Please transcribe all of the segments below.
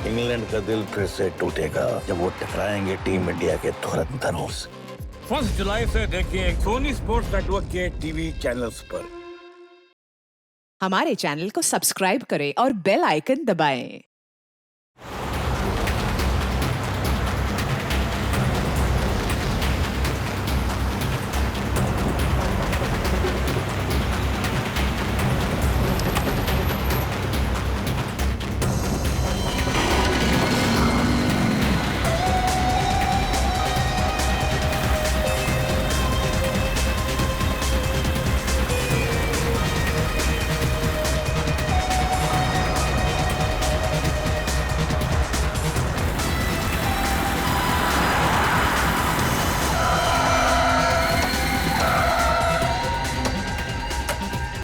England का दिल फिर से टूटेगा जब वो टकराएंगे टीम इंडिया के धुरंधरों से। 1 जुलाई से देखिए सोनी स्पोर्ट्स नेटवर्क के टीवी चैनल्स पर। हमारे चैनल को सब्सक्राइब करें और बेल आइकन दबाएं।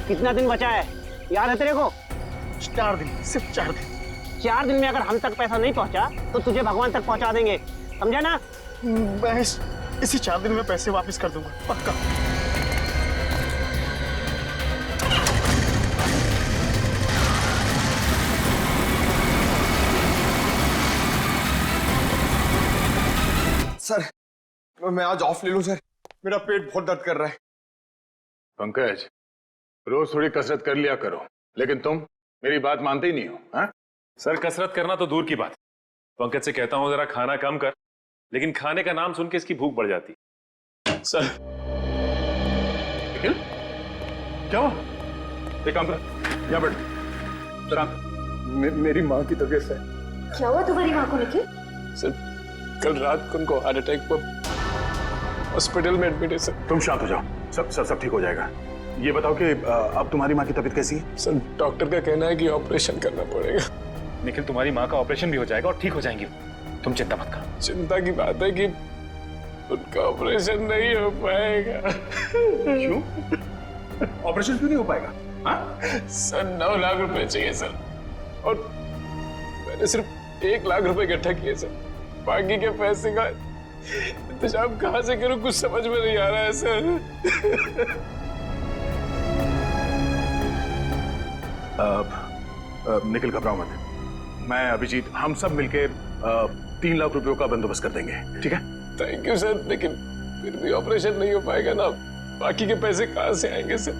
कितना दिन बचा है याद है तेरे को? 4 दिन, सिर्फ 4 दिन। 4 दिन में अगर हम तक पैसा नहीं पहुंचा तो तुझे भगवान तक पहुंचा देंगे, समझा ना? मैं इसी 4 दिन में पैसे वापस कर दूंगा, पक्का। सर, मैं आज ऑफ ले लूं सर? मेरा पेट बहुत दर्द कर रहा है। पंकज, रोज थोड़ी कसरत कर लिया करो, लेकिन तुम मेरी बात मानते ही नहीं हो। हाँ? सर, कसरत करना तो दूर की बात। पंकज से कहता हूं जरा खाना कम कर, लेकिन खाने का नाम सुन के इसकी भूख बढ़ जाती। सर, क्या हुआ? एक काम कर, यहाँ बैठ। जरा मेरी माँ की तबीयत है। क्या हुआ तुम्हारी माँ को निखिल? सर, कल रात को उनको हार्ट अटैक पर हॉस्पिटल में एडमिट है सर। तुम शांत हो जाओ, सब ठीक हो जाएगा। ये बताओ कि अब तुम्हारी माँ की तबीयत कैसी है? सर, डॉक्टर का कहना है कि ऑपरेशन करना पड़ेगा। निखिल, तुम्हारी माँ का ऑपरेशन भी हो जाएगा और ठीक हो जाएंगी, तुम चिंता मत करो। चिंता की बात है कि उनका ऑपरेशन नहीं हो पाएगा। क्यों? ऑपरेशन क्यों नहीं हो पाएगा? हाँ? सर, 9 लाख रुपए चाहिए सर, और मैंने सिर्फ 1 लाख रुपए इकट्ठा किए सर। बाकी के पैसे का इंतजाम कहाँ से करूं, कुछ समझ में नहीं आ रहा है सर। निखिल, घबराओ मत। मैं, अभिजीत, हम सब मिलके 3 लाख रुपयों का बंदोबस्त कर देंगे, ठीक है? थैंक यू सर, लेकिन फिर भी ऑपरेशन नहीं हो पाएगा ना। बाकी के पैसे कहाँ से आएंगे सर?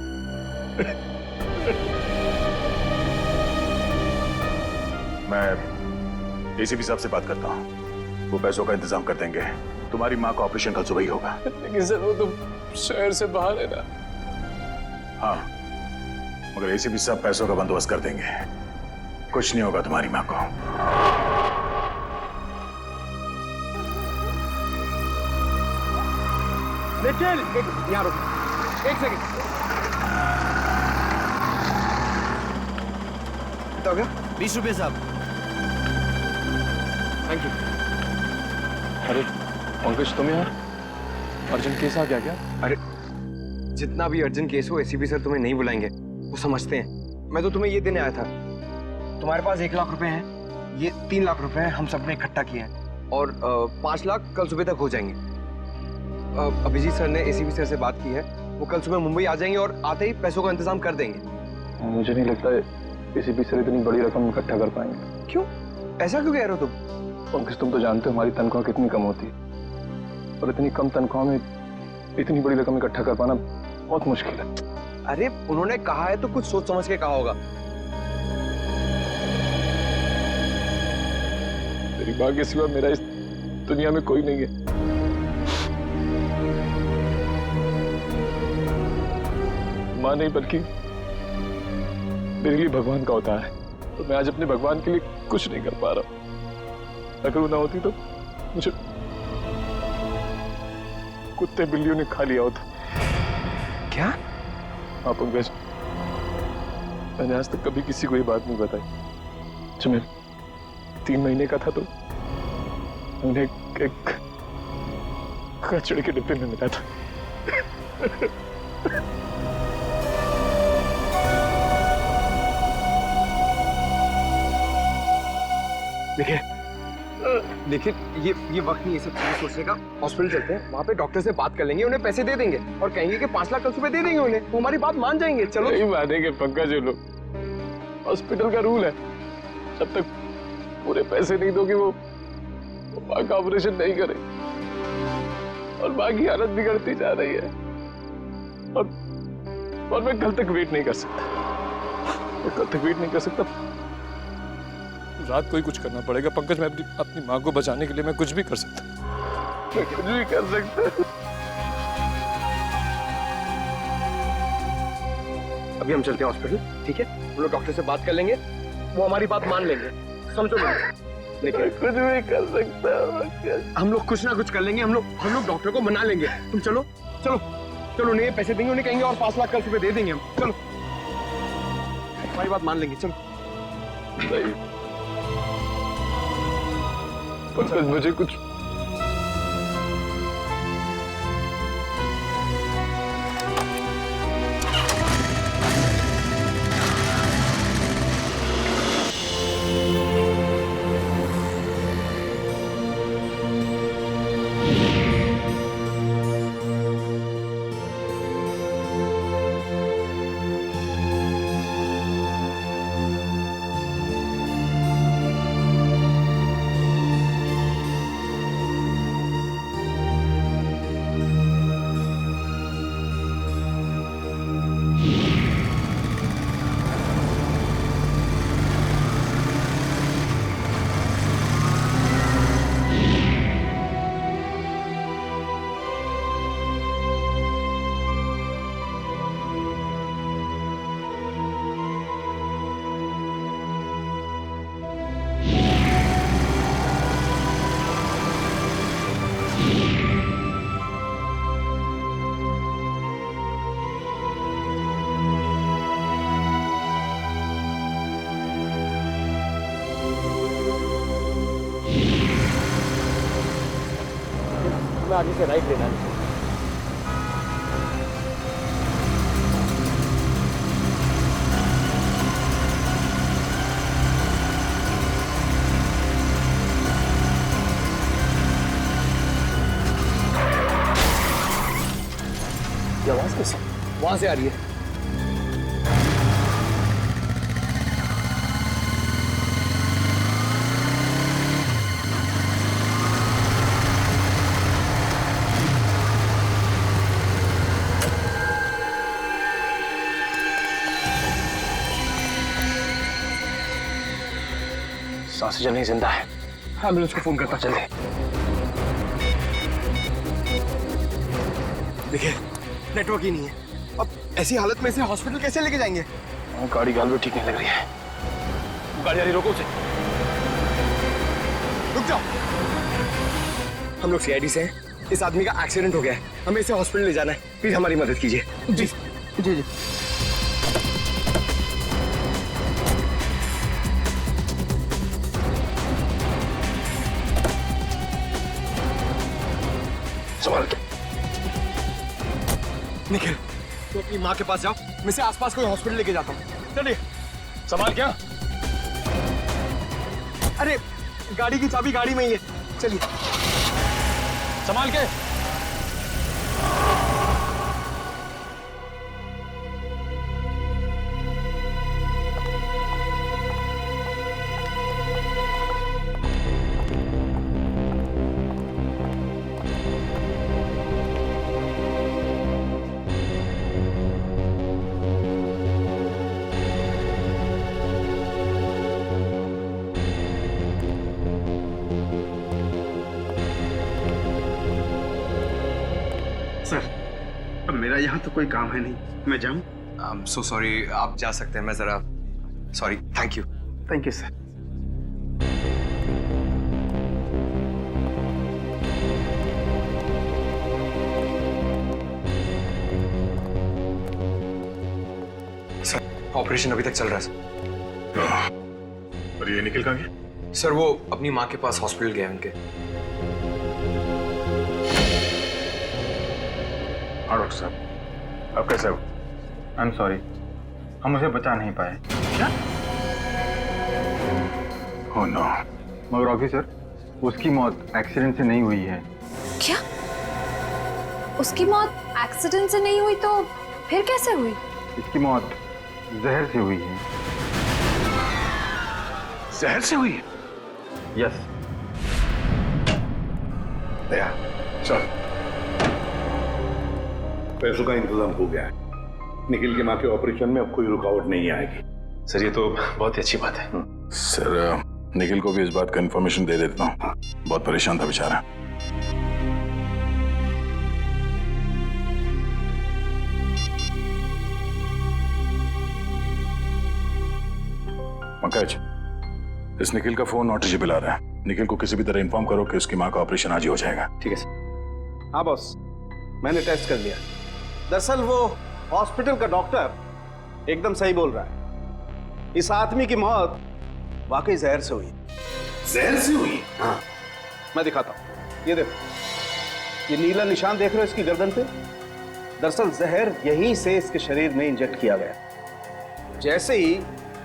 मैं एसीपी साहब से बात करता हूँ, वो पैसों का इंतजाम कर देंगे। तुम्हारी माँ का ऑपरेशन कल सुबह ही होगा। लेकिन सर, वो तो शहर से बाहर है ना। हाँ, मगर एसीपी साहब पैसों का बंदोबस्त कर देंगे, कुछ नहीं होगा तुम्हारी माँ को। निखिल, यहाँ रुक, 1 सेकंड। कितना हो गया? 20 रुपए साहब। Thank you. अरे पंकज, तुम यहाँ? अर्जेंट केस आ गया क्या? अरे, जितना भी अर्जेंट केस हो, एसीपी सर तुम्हें नहीं बुलाएंगे, वो समझते हैं। मैं तो तुम्हें ये देने आया था। तुम्हारे पास 1 लाख रुपए हैं, ये 3 लाख रुपए हैं, हम सबने इकट्ठा किए हैं, और 5 लाख कल सुबह तक हो जाएंगे। अभिजीत सर ने एसीपी सर से बात की है, वो कल सुबह मुंबई आ जाएंगे और आते ही पैसों का इंतजाम कर देंगे। मुझे नहीं लगता एसीपी सर इतनी बड़ी रकम इकट्ठा कर पाएंगे। क्यों? ऐसा क्यों कह रहे हो तुम? पंकज, तुम तो जानते हो हमारी तनख्वाह कितनी कम होती है, और इतनी कम तनख्वाह में इतनी बड़ी रकम इकट्ठा कर पाना बहुत मुश्किल है। अरे, उन्होंने कहा है तो कुछ सोच समझ के कहा होगा। तेरी माँ के सिवा मेरा इस दुनिया में कोई नहीं है। माँ नहीं, बल्कि मेरे लिए भगवान का अवतार है, तो मैं आज अपने भगवान के लिए कुछ नहीं कर पा रहा। अगर वो ना होती तो मुझे कुत्ते बिल्लियों ने खा लिया होता। क्या? हाँ पंकज, मैंने आज तक कभी किसी को ये बात नहीं बताई। जब मैं 3 महीने का था तो उन्हें एक कचड़े के डिब्बे में मिला था। देखिए, लेकिन ये वक्त नहीं है सब चीजें सोचने का। हॉस्पिटल चलते हैं, वहाँ पे डॉक्टर से बात कर लेंगे, उन्हें पैसे दे देंगे और कहेंगे कि 5 लाख कल सुबह दे देंगे उन्हें, वो हमारी बात मान जाएंगे। चलो। नहीं मानेंगे पंकज, ये लोग। हॉस्पिटल का रूल है, जब तक पूरे पैसे नहीं दोगे वो माँ का ऑपरेशन नहीं करे और माँ की हालत बिगड़ती जा रही है और मैं कल तक वेट नहीं कर सकता। मैं कल तक वेट नहीं कर सकता। रात को ही कुछ करना पड़ेगा पंकज। मैं अपनी माँ को बचाने के लिए मैं कुछ भी कर सकता। मैं कुछ भी कर सकता। अभी हम चलते हैं हॉस्पिटल, ठीक है? हम लोग डॉक्टर से बात कर लेंगे, वो हमारी बात मान लेंगे, समझो मुझे। लेकिन कुछ भी कर सकता। हम लोग कुछ ना कुछ कर लेंगे। हम लोग डॉक्टर को मना लेंगे। तुम चलो चलो चलो, उन्हें पैसे देंगे, उन्हें कहेंगे और 5 लाख कल सुबह दे देंगे हम। चलो, हमारी बात मान लेंगे। चलो पंकज, मुझे कुछ आगे से राइट लेना है। ये आवाज कैसे वहां से आ रही है? सांसें चल नहीं, जिंदा है। एम्बुलेंस को फोन करता चले। देखिए नेटवर्क ही नहीं है। अब ऐसी हालत में इसे हॉस्पिटल कैसे लेके जाएंगे? गाड़ी गाल भी ठीक नहीं लग रही है। गाड़ी आ रही, रोको उसे। रुक जाओ। हम लोग सीआईडी से हैं। इस आदमी का एक्सीडेंट हो गया है, हमें इसे हॉस्पिटल ले जाना है। प्लीज हमारी मदद कीजिए। जी जी जी। संभाल के। निखिल, तो अपनी माँ के पास जाओ, मैं इसे आसपास कोई हॉस्पिटल लेके जाता हूँ। चलिए। संभाल क्या? अरे गाड़ी की चाबी गाड़ी में ही है, चलिए। संभाल के। सर, अब मेरा यहाँ तो कोई काम है नहीं, मैं जाऊँ? सो सॉरी, आप जा सकते हैं। मैं जरा sorry. Thank you. Thank you sir. Sir operation अभी तक चल रहा है सर। और ये निखिल कहाँ गया? सर वो अपनी माँ के पास हॉस्पिटल गए उनके। हाँ डॉक्टर साहब, अब कैसे हो? आई एम सॉरी, हम उसे बचा नहीं पाए। क्या? Oh no. मगर ऑफिसर, उसकी मौत एक्सीडेंट से नहीं हुई है। क्या? उसकी मौत एक्सीडेंट से नहीं हुई तो फिर कैसे हुई? इसकी मौत जहर से हुई है। जहर से हुई है? यस दया चल, पैसों का इंतजाम हो गया है। निखिल की माँ के ऑपरेशन में अब कोई रुकावट नहीं आएगी। सर ये तो बहुत ही अच्छी बात है। सर निखिल को भी इस बात का इन्फॉर्मेशन दे देता हूँ, बहुत परेशान था बेचारा। पंकज, इस निखिल का फोन नॉट रीचेबल आ रहा है। निखिल को किसी भी तरह इन्फॉर्म करो कि उसकी माँ का ऑपरेशन आज ही हो जाएगा। ठीक है सर। हाँ बॉस, मैंने टेस्ट कर लिया। दरअसल वो हॉस्पिटल का डॉक्टर एकदम सही बोल रहा है। इस आदमी की मौत वाकई जहर से हुई। जहर से हुई? हाँ, मैं दिखाता हूँ। ये देखो, ये नीला निशान देख रहे हो इसकी गर्दन पे? दरअसल जहर यहीं से इसके शरीर में इंजेक्ट किया गया। जैसे ही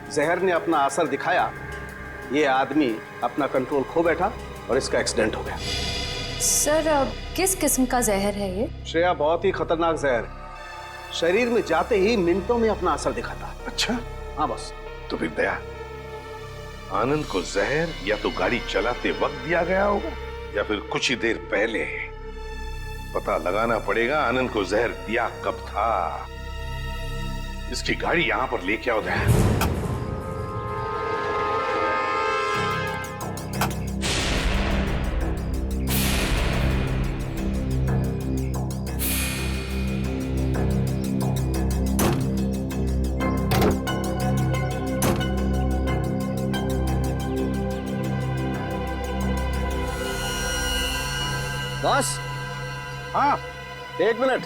जहर ने अपना असर दिखाया, ये आदमी अपना कंट्रोल खो बैठा और इसका एक्सीडेंट हो गया। सर किस किस्म का जहर है ये? श्रेया, बहुत ही खतरनाक जहर है। शरीर में जाते ही मिनटों में अपना असर दिखाता है। अच्छा, हाँ बॉस। तो फिर दया, आनंद को जहर या तो गाड़ी चलाते वक्त दिया गया होगा या फिर कुछ ही देर पहले। पता लगाना पड़ेगा आनंद को जहर दिया कब था। इसकी गाड़ी यहां पर लेके आओ दया। बॉस, हाँ, एक मिनट।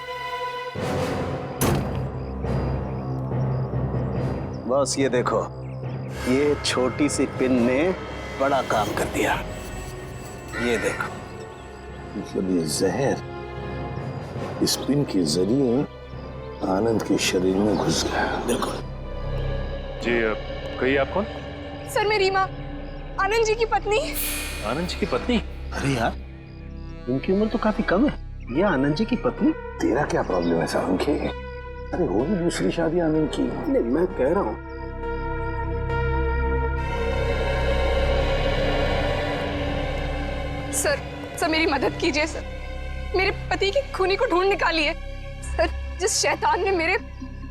बॉस ये देखो, ये छोटी सी पिन ने बड़ा काम कर दिया। ये देखो, मतलब ये जहर इस पिन के जरिए आनंद के शरीर में घुस गया। बिल्कुल। जी कहिए आप कौन? सर मैं रीमा, आनंद जी की पत्नी। आनंद जी की पत्नी? अरे यार, इनकी उम्र तो काफी कम है। ये आनंद जी की पत्नी? तेरा क्या प्रॉब्लम है सारंगी? अरे होगी दूसरी शादी आनंद की। नहीं, मैं कह रहा हूँ सर मेरी मदद कीजिए सर। मेरे पति की खूनी को ढूंढ निकालिए सर। जिस शैतान ने मेरे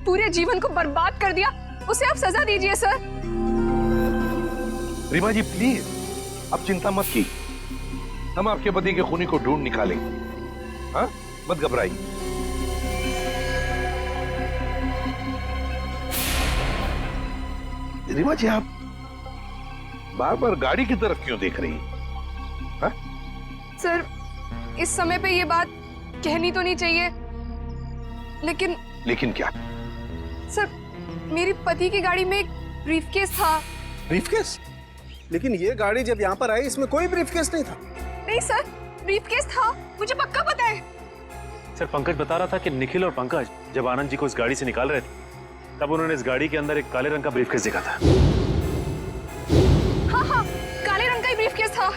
पूरे जीवन को बर्बाद कर दिया, उसे आप सजा दीजिए सर। रीमा जी प्लीज, अब चिंता मत की, हम आपके पति के खूनी को ढूंढ निकालेंगे। हाँ, मत घबराइए। रीमा जी, आप बार बार गाड़ी की तरफ क्यों देख रही हैं? हाँ? सर इस समय पे ये बात कहनी तो नहीं चाहिए, लेकिन क्या? सर मेरी पति की गाड़ी में एक ब्रीफकेस था। ब्रीफकेस? लेकिन ये गाड़ी जब यहाँ पर आई, इसमें कोई ब्रीफकेस नहीं था। नहीं सर, ब्रीफकेस था, मुझे पक्का पता है। सर पंकज बता रहा था कि निखिल और पंकज जब आनंद जी को इस गाड़ी से निकाल रहे थे, तब उन्होंने इस गाड़ी के अंदर एक काले रंग का ब्रीफकेस देखा था। हाँ, काले रंग का ही ब्रीफकेस था।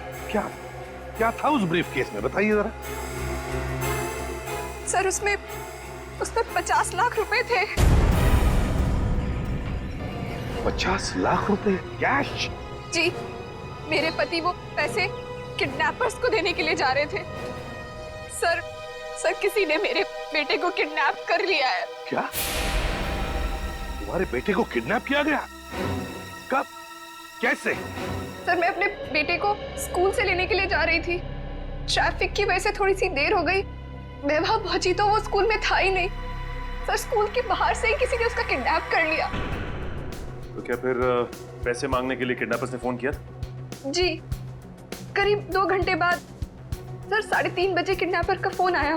क्या था उस ब्रीफकेस में, बताइए जरा। सर उसमें 50 लाख रुपए थे। 50 लाख रुपए कैश? जी, मेरे पति वो पैसे किडनैपर्स को देने के लिए जा रहे थे। सर किसी ने मेरे बेटे को किडनैप कर लिया है। क्या? तुम्हारे बेटे को किडनैप किया गया? कब? कैसे? सर मैं अपने बेटे को स्कूल से लेने के लिए जा रही थी। ट्रैफिक की वजह से थोड़ी सी देर हो गई। मैं वहां पहुंची तो वो स्कूल में था ही नहीं। सर स्कूल के बाहर से ही किसी ने उसका किडनैप कर लिया। तो क्या फिर पैसे मांगने के लिए किडनैपर्स ने फोन किया? जी, करीब 2 घंटे बाद सर 3:30 बजे किडनैपर का फोन आया।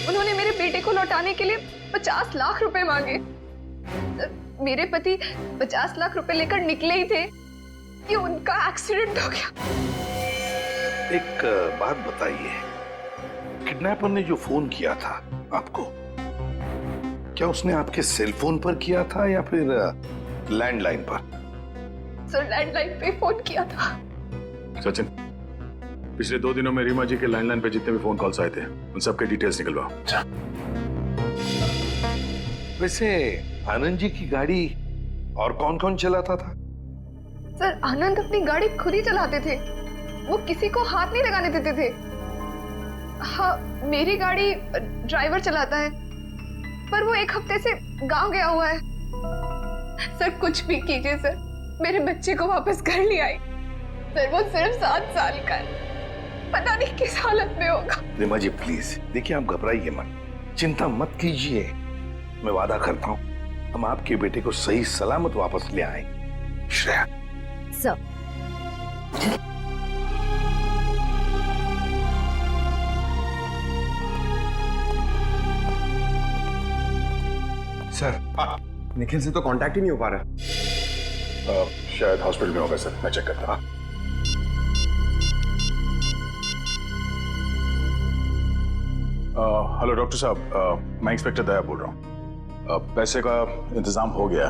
उन्होंने मेरे बेटे को लौटाने के लिए 50 लाख रुपए मांगे। सर, मेरे पति 50 लाख रुपए लेकर निकले ही थे कि उनका एक्सीडेंट हो गया। एक बात बताइए, किडनैपर ने जो फोन किया था आपको, क्या उसने आपके सेल फोन पर किया था या फिर लैंडलाइन पर? सर लैंडलाइन पे फोन किया था। सचिन, पिछले 2 दिनों में रीमा जी के लैंडलाइन पे जितने भी फोन कॉल्स आए थे, उन सबके डिटेल्स निकलवाओ। वैसे आनंद जी की गाड़ी और कौन कौन चलाता था? सर आनंद अपनी गाड़ी खुद ही चलाते थे। वो किसी को हाथ नहीं लगाने देते थे। हाँ, मेरी गाड़ी ड्राइवर चलाता है, पर वो 1 हफ्ते से गांव गया हुआ है। सर कुछ भी कीजिए सर, मेरे बच्चे को वापस घर ले आई। सर वो सिर्फ 7 साल का है, पता नहीं किस हालत में होगा। रिमा जी प्लीज, देखिए आप घबराइए मत, चिंता मत कीजिए। मैं वादा करता हूँ हम आपके बेटे को सही सलामत वापस ले आएंगे। श्रेया सर, सर निखिल से तो कांटेक्ट ही नहीं हो पा रहा। शायद हॉस्पिटल में होगा सर, मैं चेक करता हूँ। हेलो डॉक्टर साहब, मैं इंस्पेक्टर दया बोल रहा हूँ। पैसे का इंतजाम हो गया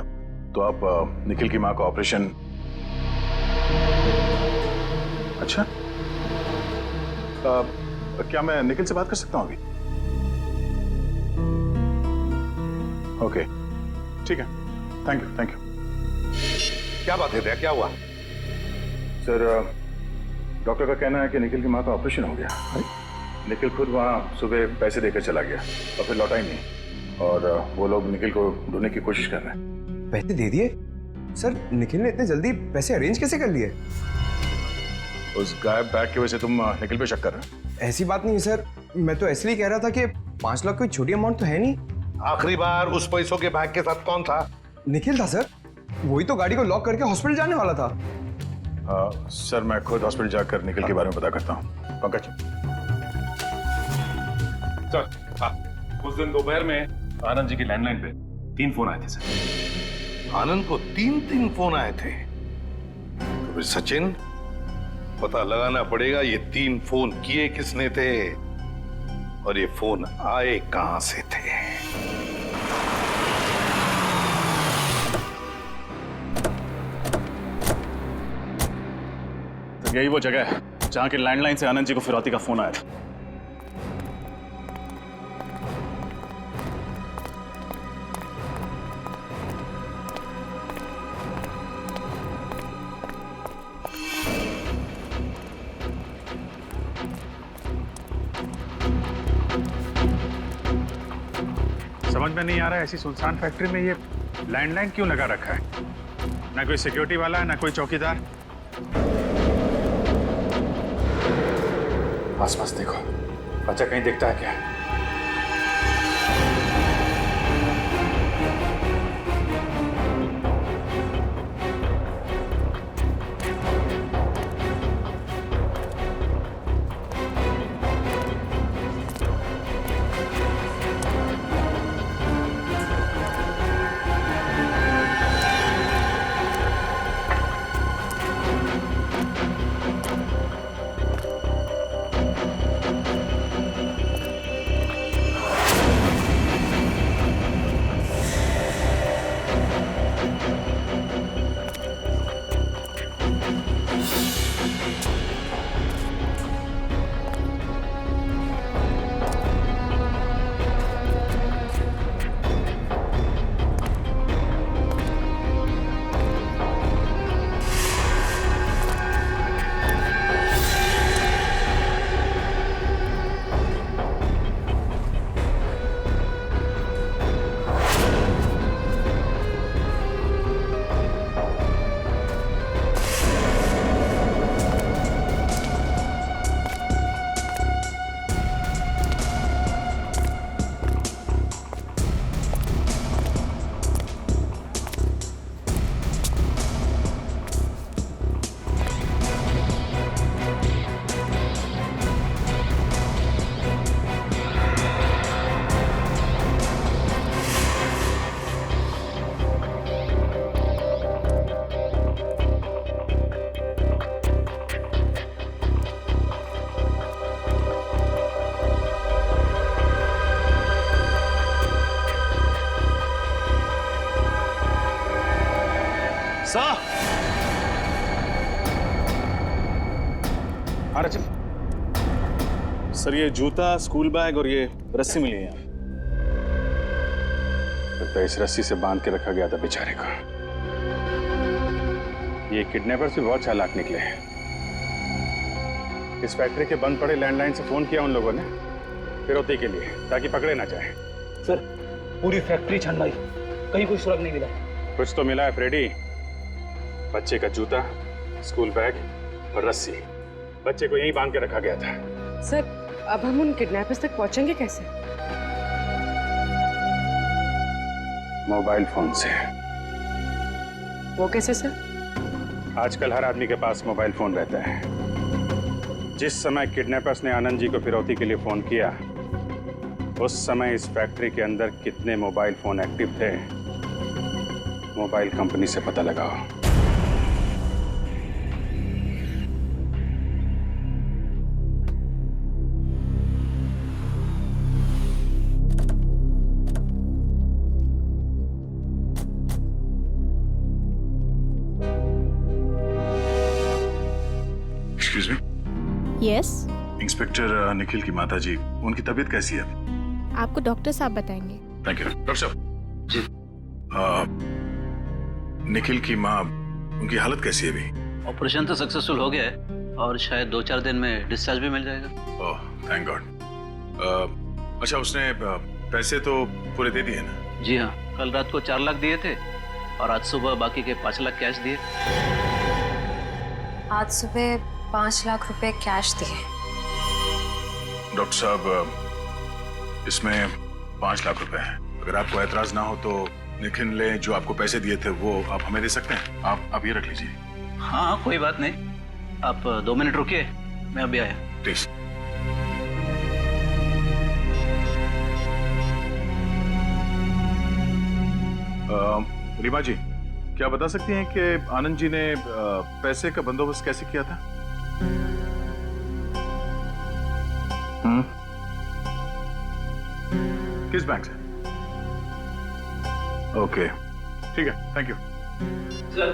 तो आप निखिल की माँ का ऑपरेशन। अच्छा, क्या मैं निखिल से बात कर सकता हूँ अभी? ओके ठीक है, थैंक यू थैंक यू। क्या बात है, क्या हुआ? सर डॉक्टर का कहना है कि निखिल की माँ का ऑपरेशन हो गया। निखिल खुद वहाँ सुबह पैसे देकर चला गया और फिर लौटा ही नहीं, और वो लोग निखिल को ढूंढने की कोशिश कर रहे हैं। पैसे दे दिए? सर निखिल ने इतने जल्दी पैसे अरेंज कैसे कर लिए? उस गायब बैग की वजह से तुम निखिल पे शक कर रहे हो? ऐसी बात नहीं सर, मैं तो इसलिए कह रहा था कि 5 लाख कोई छोटी अमाउंट तो है नहीं। आखिरी बार उस पैसों के बैग के साथ कौन था? निखिल था सर, वही तो गाड़ी को लॉक करके हॉस्पिटल जाने वाला था। सर मैं खुद हॉस्पिटल जाकर निखिल के बारे में पता करता हूँ। पंकज सर, उस दिन दोपहर में आनंद जी की लैंडलाइन पे 3 फोन आए थे सर। आनंद को 3 फोन आए थे? तो फिर सचिन, पता लगाना पड़ेगा ये 3 फोन किए किसने थे और ये फोन आए कहां से थे। तो यही वो जगह है जहां के लैंडलाइन से आनंद जी को फिरौती का फोन आया था। समझ में नहीं आ रहा है, ऐसी सुनसान फैक्ट्री में ये लैंडलाइन क्यों लगा रखा है? ना कोई सिक्योरिटी वाला है, ना कोई चौकीदार। आसपास देखो, बच्चा कहीं दिखता है क्या? सर ये जूता, स्कूल बैग और ये रस्सी मिली है यहाँ। लगता है इस रस्सी से बांध के रखा गया था बेचारे को। ये किडनैपर्स भी बहुत चालाक निकले हैं। इस फैक्ट्री के बंद पड़े लैंडलाइन से फोन किया उन लोगों ने फिरौती के लिए, ताकि पकड़े ना जाए। सर पूरी फैक्ट्री छान मारी, कहीं कोई सुराग नहीं मिला। कुछ तो मिला है फ्रेडी। बच्चे का जूता, स्कूल बैग और रस्सी। बच्चे को यहीं बांध के रखा गया था। सर अब हम उन किडनैपर्स तक पहुंचेंगे कैसे? मोबाइल फोन से। वो कैसे सर? आजकल हर आदमी के पास मोबाइल फोन रहता है। जिस समय किडनैपर्स ने आनंद जी को फिरौती के लिए फोन किया, उस समय इस फैक्ट्री के अंदर कितने मोबाइल फोन एक्टिव थे, मोबाइल कंपनी से पता लगाओ। Excuse me. Yes. Inspector Nikhil की माता जी, उनकी तबीयत कैसी है? आपको डॉक्टर साहब बताएंगे। Thank you. डॉक्टर साहब जी। निखिल की माँ, उनकी हालत कैसी है अभी? ऑपरेशन तो सक्सेसफुल हो गया है और शायद 2-4 दिन में डिस्चार्ज भी मिल जाएगा। Oh thank God. अच्छा, उसने पैसे तो पूरे दे दिए ना? जी हाँ, कल रात को 4 लाख दिए थे और आज सुबह बाकी के 5 लाख कैश दिए। आज सुबह 5 लाख रुपए कैश दिए। डॉक्टर साहब, इसमें 5 लाख रुपए हैं। अगर आपको ऐतराज ना हो तो निखिल ने जो आपको पैसे दिए थे वो आप हमें दे सकते हैं। आप ये रख लीजिए। हाँ कोई बात नहीं, आप 2 मिनट रुकिए, मैं अभी आया। प्लीज। रीमा जी, क्या बता सकती हैं कि आनंद जी ने पैसे का बंदोबस्त कैसे किया था? किस बैंक से? ओके ठीक है, थैंक यू। सर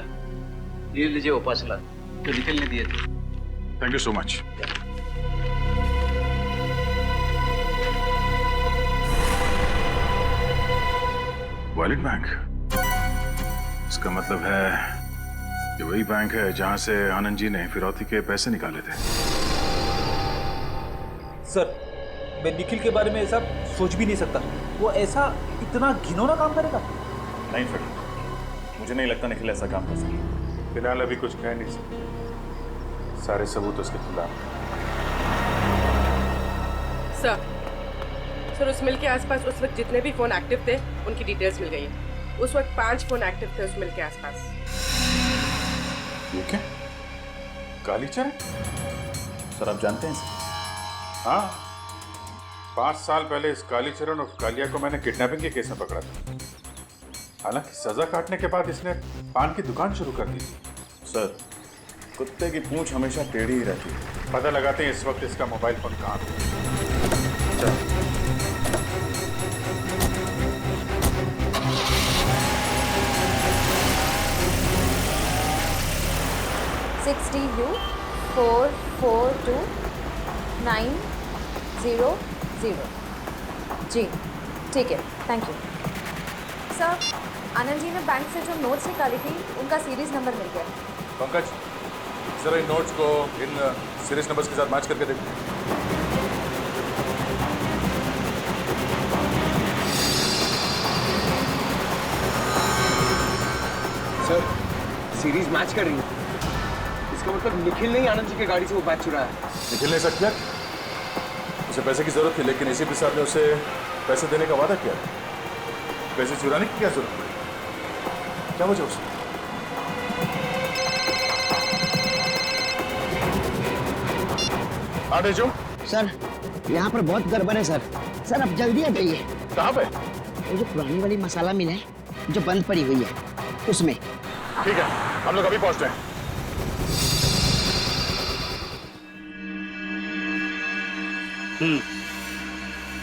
ये लीजिए वो 5 लाख जो निखिल ने दिए थे। Thank you so much. Wallet bank, इसका मतलब है कि वही बैंक है जहां से आनंद जी ने फिरौती के पैसे निकाले थे। सर मैं निखिल के बारे में ऐसा सोच भी नहीं सकता। वो ऐसा इतना घिनौना काम करेगा? नहीं फ्रेडी, मुझे नहीं लगता निखिल ऐसा काम कर सकता। फिलहाल अभी कुछ कह नहीं सकते, सारे सबूत उसके खिलाफ। सर उस मिल के आसपास उस वक्त जितने भी फोन एक्टिव थे उनकी डिटेल्स मिल गई है। उस वक्त 5 फोन एक्टिव थे उस मिल के आसपास। ये क्या? कालीचरण? सर आप जानते हैं इसे? हाँ, 5 साल पहले इस कालीचरण और कालिया को मैंने किडनैपिंग के केस में पकड़ा था। हालांकि सजा काटने के बाद इसने पान की दुकान शुरू कर दी। सर कुत्ते की पूंछ हमेशा टेढ़ी ही रहती है। पता लगाते हैं इस वक्त इसका मोबाइल फोन कहाँ है। 60U442900। जी ठीक है, thank you. Sir Anand ji ने बैंक से जो नोट्स निकाली थी उनका सीरीज नंबर मिल गया। पंकज, जरा इन नोट्स को इन सीरीज नंबर्स के साथ मैच करके देखते हैं। सर सीरीज मैच कर रही है। इसका मतलब निखिल ने ही आनंद जी की गाड़ी से वो बैग चुराया है। निखिल ने ऐसा किया? उसे पैसे की जरूरत थी, लेकिन एसीपी साहब ने उसे पैसे देने का वादा किया। पैसे चुराने की क्या जरूरत पड़ी? क्या वजह उसने? आगे जो सर यहाँ पर बहुत गड़बड़ है सर। सर अब जल्दी आ जाइए। कहाँ पे? वो जो पुरानी वाली मसाला मिल है जो बंद पड़ी हुई है उसमें। ठीक है, हम लोग अभी पहुंचते हैं।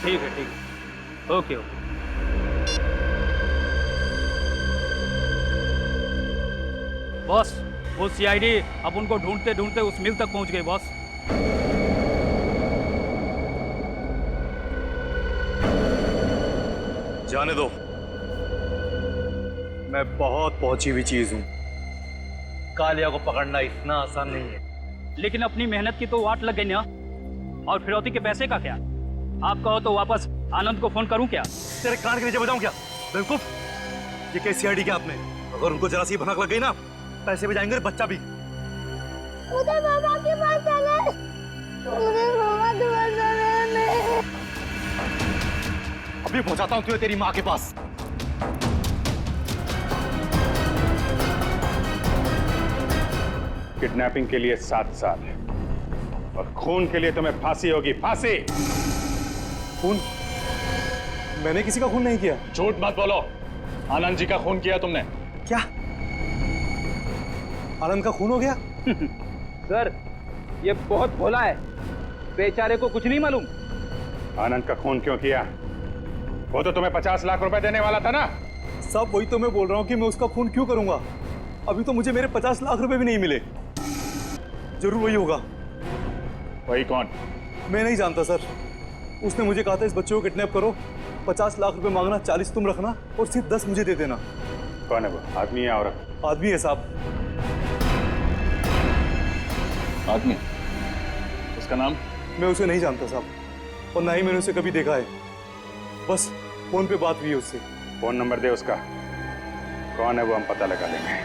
ठीक है ओके ओके। बॉस वो सीआईडी अब उनको ढूंढते ढूंढते उस मिल तक पहुंच गई बॉस। जाने दो, मैं बहुत पहुंची हुई चीज हूं। कालिया को पकड़ना इतना आसान नहीं है। लेकिन अपनी मेहनत की तो वाट लग गई ना। और फिरौती के पैसे का क्या? आप कहो तो वापस आनंद को फोन करूं क्या? तेरे कान के नीचे बजाऊं क्या? बेवकूफ, ये कैसी आईडी क्या आपने? अगर उनको जरा सी भनक लग गई ना, पैसे भी जाएंगे, बच्चा भी। मुझे मामा के पास जाना है। मुझे मामा के पास जाना है। अभी पहुंचाता हूं तुझे तेरी माँ के पास। किडनैपिंग के लिए 7 साल और खून के लिए तुम्हें फांसी होगी, फांसी। खून? मैंने किसी का खून नहीं किया। झूठ मत बोलो, आनंद जी का खून किया तुमने। क्या आनंद का खून हो गया? सर, ये बहुत भोला है, बेचारे को कुछ नहीं मालूम। आनंद का खून क्यों किया? वो तो तुम्हें 50 लाख रुपए देने वाला था ना। साहब वही तो मैं बोल रहा हूँ कि मैं उसका खून क्यों करूंगा। अभी तो मुझे मेरे 50 लाख रुपए भी नहीं मिले। जरूर वही होगा। वही कौन? मैं नहीं जानता सर। उसने मुझे कहा था इस बच्चे को किडनैप करो, 50 लाख रुपए मांगना, 40 तुम रखना और सिर्फ 10 मुझे दे देना। कौन है वो? आदमी है औरत? आदमी है साहब। आदमी? उसका नाम? मैं उसे नहीं जानता साहब, और ना ही मैंने उसे कभी देखा है। बस फोन पे बात हुई है उससे। फोन नंबर दे उसका। कौन है वो, हम पता लगा लेंगे।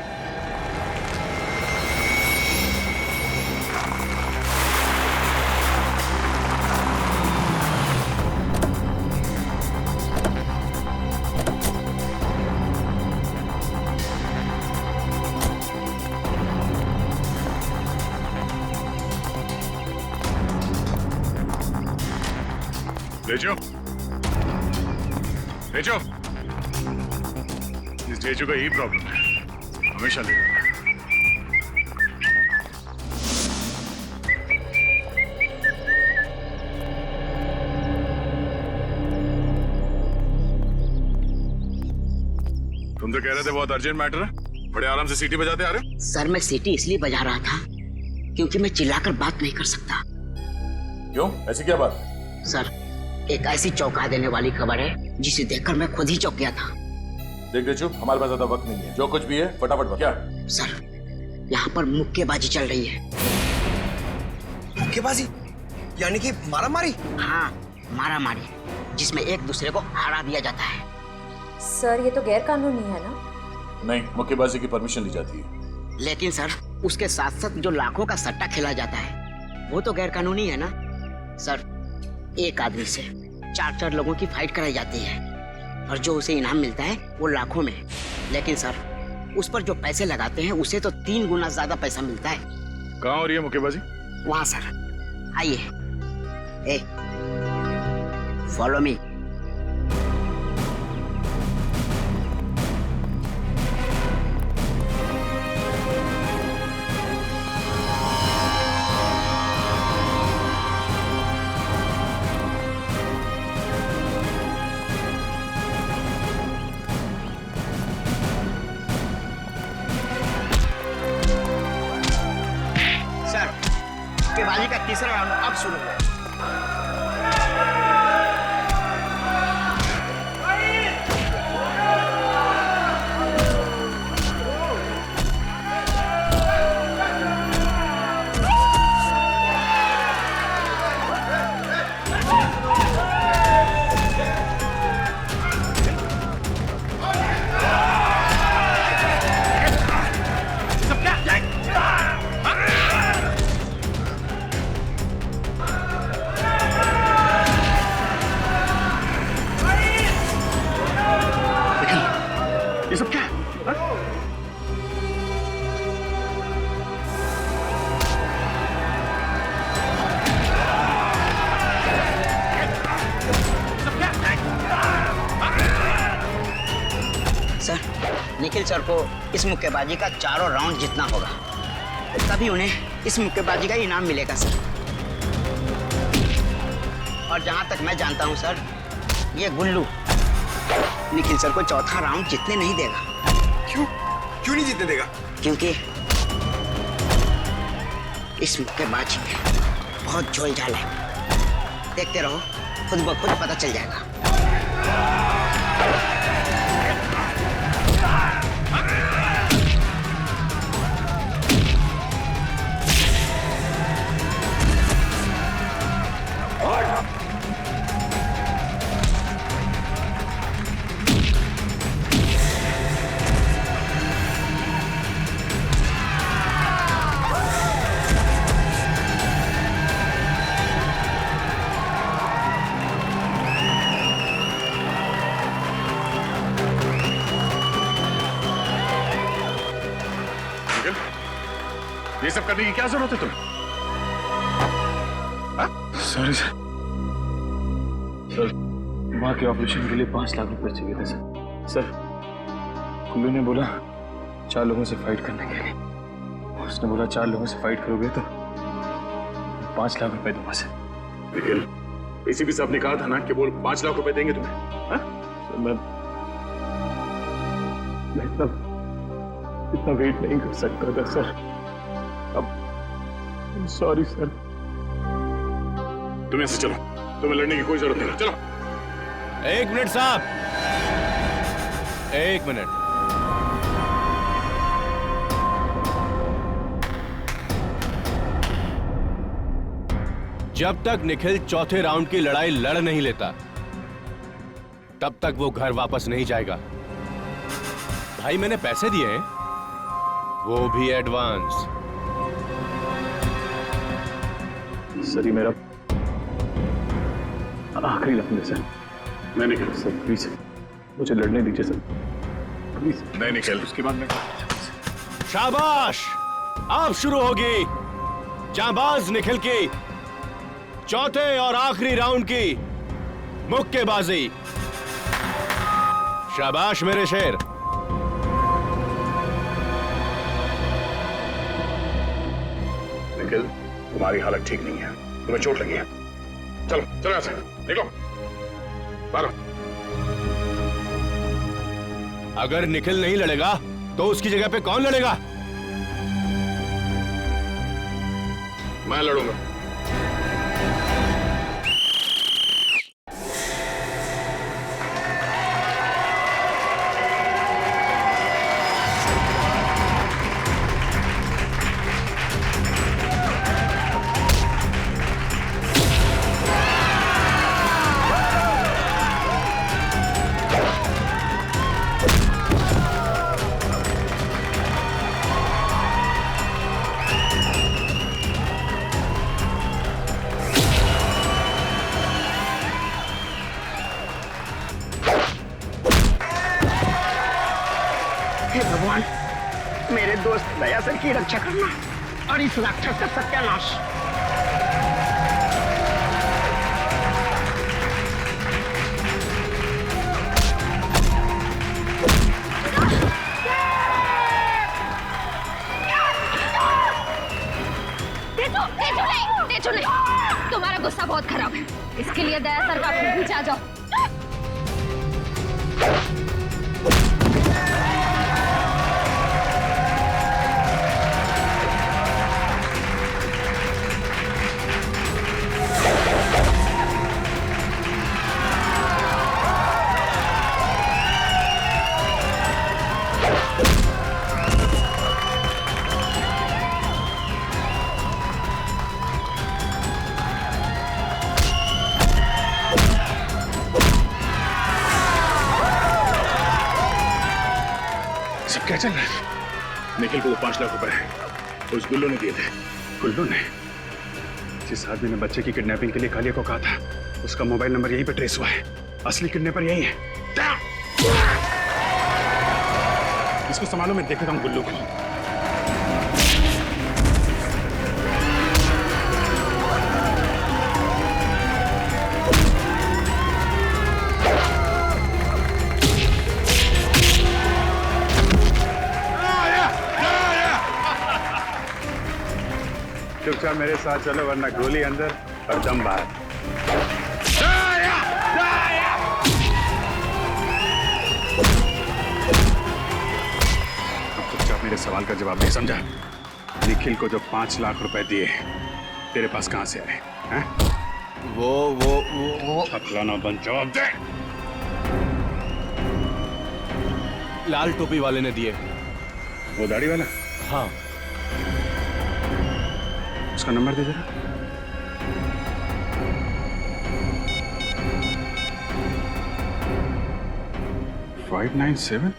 जेजू, जेजू, इस जेजू का यही प्रॉब्लम है, हमेशा लेता है। तुम तो कह रहे थे बहुत अर्जेंट मैटर है, बड़े आराम से सीटी बजाते आ रहे हो। सर मैं सीटी इसलिए बजा रहा था क्योंकि मैं चिल्लाकर बात नहीं कर सकता। क्यों? ऐसी क्या बात? सर एक ऐसी चौंका देने वाली खबर है जिसे देखकर मैं खुद ही चौंक गया था। देख जेजू, हमारे पास ज्यादा वक्त नहीं है, जो कुछ भी है फटाफट बता। क्या? सर यहाँ पर मुक्केबाजी चल रही है। मुक्केबाजी? यानी कि मारामारी? हाँ, मारामारी, जिसमें एक दूसरे को हरा दिया जाता है। सर ये तो गैर कानूनी है ना? नहीं, मुक्केबाजी की परमिशन ली जाती है। लेकिन सर उसके साथ साथ जो लाखों का सट्टा खेला जाता है वो तो गैर कानूनी है ना? सर एक आदमी से 4-4 लोगों की फाइट कराई जाती है और जो उसे इनाम मिलता है वो लाखों में। लेकिन सर उस पर जो पैसे लगाते हैं उसे तो 3 गुना ज्यादा पैसा मिलता है। कहाँ हो रही है मुक्केबाजी? वहाँ सर, आइए। ए, फॉलो मी। मुक्केबाजी का तीसरा राउंड अब शुरू हुआ। निखिल सर को इस मुक्केबाजी का चारों राउंड जीतना होगा, तभी उन्हें इस मुक्केबाजी का इनाम मिलेगा सर। और जहां तक मैं जानता हूं सर, ये गुल्लू निखिल सर को चौथा राउंड जीतने नहीं देगा। क्यों? क्यों नहीं जीतने देगा? क्योंकि इस मुक्केबाजी में बहुत झोल झाल है। देखते रहो, खुद ब खुद पता चल जाएगा। सब करने की क्या जरूरत है तुम्हें? सॉरी सर, माँ के ऑपरेशन के लिए 5 लाख रुपए चाहिए थे सर। कुल्लू ने बोला 4 लोगों से फाइट करने के लिए। उसने बोला 4 लोगों से फाइट करोगे तो 5 लाख रुपए दूंगा सर। निखिल, एसीपी साहब ने कहा था ना कि वो 5 लाख रुपए देंगे तुम्हें। सर मैं इतना वेट नहीं कर सकता था सर। अब सॉरी सर। तुम ऐसे चलो, तुम्हें लड़ने की कोई जरूरत नहीं। चलो। 1 मिनट साहब, 1 मिनट। जब तक निखिल चौथे राउंड की लड़ाई लड़ नहीं लेता तब तक वो घर वापस नहीं जाएगा। भाई मैंने पैसे दिए हैं, वो भी एडवांस। सर ये मेरा आखिरी लफ्ज़ है सर। नहीं निखिल, सर प्लीज मुझे लड़ने दीजिए सर, प्लीज। नहीं निखिल, उसके बाद में शाबाश, अब शुरू होगी जांबाज निखिल की चौथे और आखिरी राउंड की मुक्केबाजी। शाबाश मेरे शेर। निखिल, तुम्हारी हालत ठीक नहीं है, तुम्हें चोट लगी है। चलो चलो ऐसे निकलो बाहर। अगर निखिल नहीं लड़ेगा तो उसकी जगह पे कौन लड़ेगा? मैं लड़ूंगा। हे भगवान, मेरे दोस्त दया सर की रक्षा करना और इस राक्षस का सत्यानाश। तेजू नहीं, तुम्हारा गुस्सा बहुत खराब है, इसके लिए दया सर का पीछे आ जाओ। क्या चल रहा है? निखिल को वो 5 लाख रुपए उस गुल्लू ने दिए थे। गुल्लू ने? जिस आदमी ने बच्चे की किडनैपिंग के लिए कालिया को कहा था, उसका मोबाइल नंबर यहीं पे ट्रेस हुआ है। असली किडनैपर यही है। इसको संभालो, मैं देखता हूँ गुल्लू को। चुपचाप मेरे साथ चलो, वरना गोली अंदर और दम बाहर। अब चुपचाप मेरे सवाल का जवाब दे, समझा? निखिल को जो 5 लाख रुपए दिए तेरे पास कहां से आए हैं? वो अखलाना बंद, जवाब दे। लाल टोपी वाले ने दिए। वो दाढ़ी वाला? हाँ। उसका नंबर दे जरा। फाइव 597?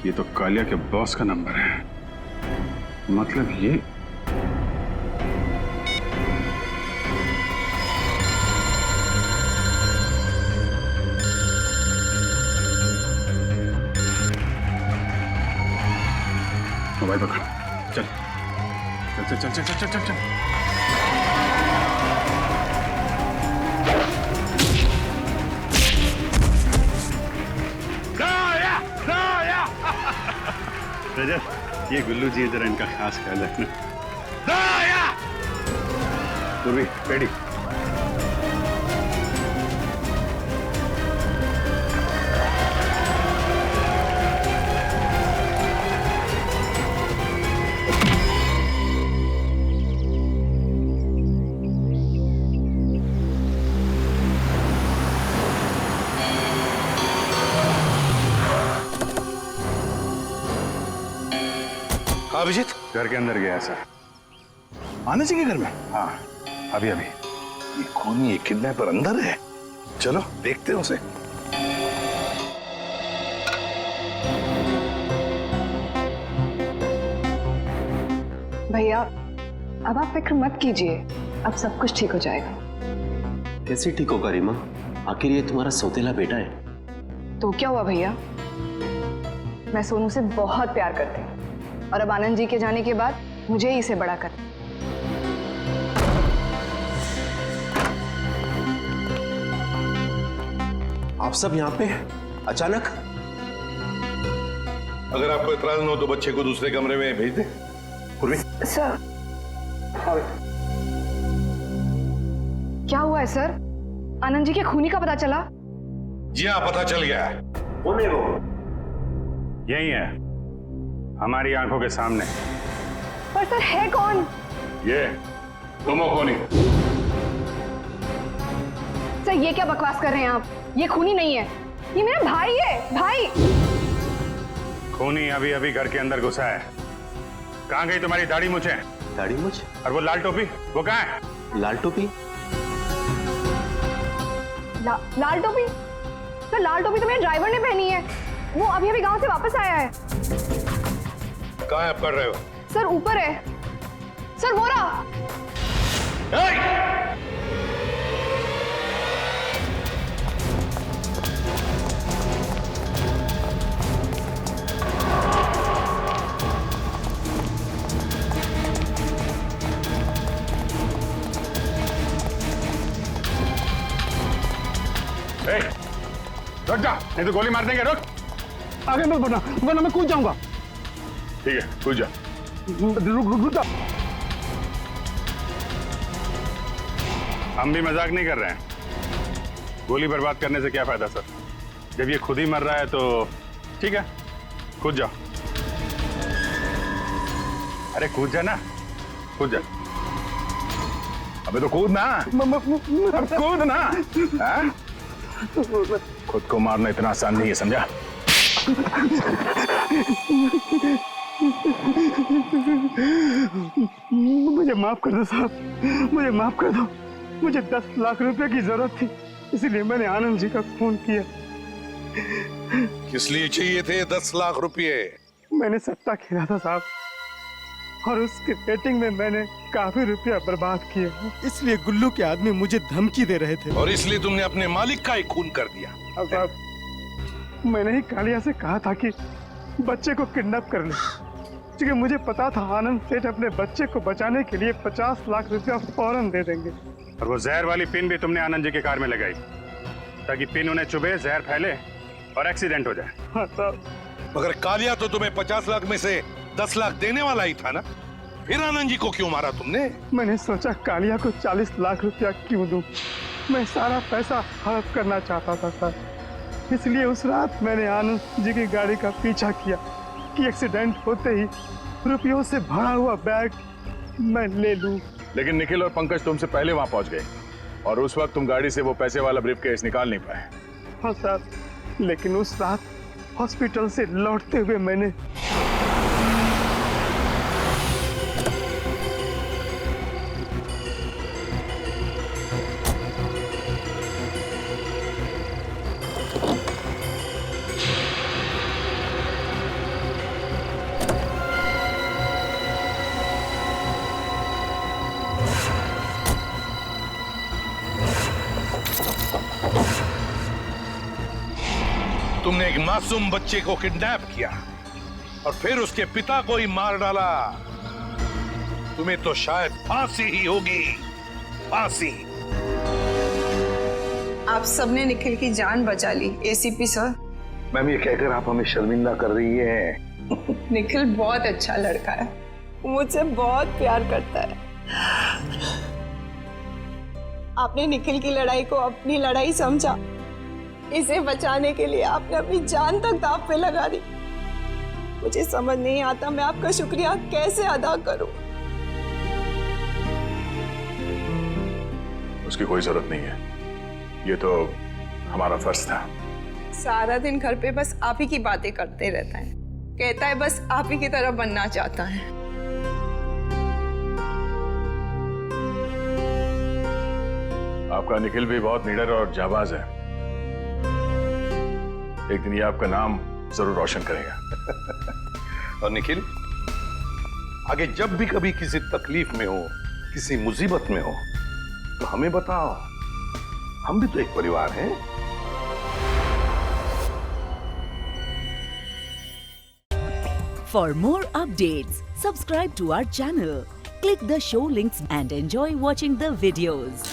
ये तो कालिया के बॉस का नंबर है। मतलब ये मोबाइल पकड़, चल चल चल चल चल चल चल चल। रजत, ये गुल्लू जी जरा इनका खास ख्याल रखना। पूर्वी, रेडी। अभिजीत घर के अंदर गया सर। आनंद जी के घर में? हाँ, अभी अभी। ये खूनी, ये किडनैपर अंदर है। चलो देखते हैं उसे। भैया अब आप फिक्र मत कीजिए, अब सब कुछ ठीक हो जाएगा। कैसे ठीक होगा रीमा? आखिर ये तुम्हारा सौतेला बेटा है। तो क्या हुआ भैया, मैं सोनू से बहुत प्यार करती हूँ और अब आनंद जी के जाने के बाद मुझे ही इसे बड़ा कर। आप सब यहाँ पे अचानक? अगर आपको इतराज न हो तो बच्चे को दूसरे कमरे में भेज दे। पूर्वी। सर क्या हुआ है सर? आनंद जी के खूनी का पता चला? जी हाँ, पता चल गया है। कौन है वो? यही है, हमारी आंखों के सामने। पर सर है कौन? ये तुम हो खूनी। सर ये क्या बकवास कर रहे हैं आप? ये खूनी नहीं है, ये मेरा भाई है। भाई खूनी अभी अभी घर के अंदर घुसा है। कहाँ गई तुम्हारी दाढ़ी मूछें? दाढ़ी मूछ? और वो लाल टोपी, वो कहाँ है? लाल टोपी? लाल टोपी? सर लाल टोपी तो मेरे ड्राइवर ने पहनी है, वो अभी अभी गांव से वापस आया है। कहाँ आप कर रहे हो? सर ऊपर है। सर वो रहा। रुक जा, नहीं तो गोली मार देंगे। रुक, आगे मत बढ़ना वरना मैं कूद जाऊंगा। ठीक है, कूद जा। रुक जा। हम भी मजाक नहीं कर रहे हैं। गोली बर्बाद करने से क्या फायदा सर? जब ये खुद ही मर रहा है तो ठीक है, कूद जाओ। अरे कूद जा ना, कूद जा। अबे तो कूद ना, कूद ना। हाँ? खुद को मारना इतना आसान नहीं है, समझा? मुझे माफ कर दो साहब, मुझे माफ कर दो। मुझे 10 लाख रुपए की जरूरत थी, इसलिए मैंने आनंद जी का खून किया। किस लिए चाहिए थे 10 लाख रुपए? मैंने सट्टा खेला था साहब, और उसके बेटिंग में मैंने काफी रुपया बर्बाद किए, इसलिए गुल्लू के आदमी मुझे धमकी दे रहे थे। और इसलिए तुमने अपने मालिक का ही खून कर दिया? अब साहब, मैंने ही कालिया से कहा था कि बच्चे को किडनैप कर ले, क्योंकि मुझे पता था आनंद सेठ अपने बच्चे को बचाने के लिए 50 लाख रुपया फौरन दे देंगे। और वो जहर वाली पिन भी तुमने आनंद जी के कार में लगाई, ताकि पिन उन्हें चुभे, जहर फैले और एक्सीडेंट हो जाए। हाँ साहब। मगर कालिया तो तुम्हें 50 लाख में से 10 लाख देने वाला ही था ना, फिर आनंद जी को क्यों मारा तुमने? मैंने सोचा कालिया को 40 लाख रुपया क्यों दूं? मैं सारा पैसा हड़प करना चाहता था सर, इसलिए उस रात मैंने आनंद जी की गाड़ी का पीछा किया कि एक्सीडेंट होते ही रुपयों से भरा हुआ बैग मैं ले लूं। लेकिन निखिल और पंकज तुमसे पहले वहां पहुंच गए और उस वक्त तुम गाड़ी से वो पैसे वाला ब्रीफकेस निकाल नहीं पाए। हाँ सर, लेकिन उस रात हॉस्पिटल से लौटते हुए मैंने तुमने एक मासूम बच्चे को किडनैप किया और फिर उसके पिता को ही मार डाला। तुम्हें तो शायद फांसी ही होगी, फांसी। आप सबने निखिल की जान बचा ली एसीपी सर। मैम, ये कहकर आप हमें शर्मिंदा कर रही हैं। निखिल बहुत अच्छा लड़का है, मुझसे बहुत प्यार करता है। आपने निखिल की लड़ाई को अपनी लड़ाई समझा, इसे बचाने के लिए आपने अपनी जान तक दांव पे लगा दी। मुझे समझ नहीं आता मैं आपका शुक्रिया कैसे अदा करूं। उसकी कोई जरूरत नहीं है, ये तो हमारा फर्ज था। सारा दिन घर पे बस आप ही की बातें करते रहता है, कहता है बस आप ही की तरह बनना चाहता है। आपका निखिल भी बहुत निडर और जाबाज है। एक दिन ये आपका नाम जरूर रोशन करेगा। और निखिल, आगे जब भी कभी किसी तकलीफ में हो, किसी मुसीबत में हो, तो हमें बताओ, हम भी तो एक परिवार हैं। For more updates, subscribe to our channel, click the show links and enjoy watching the videos.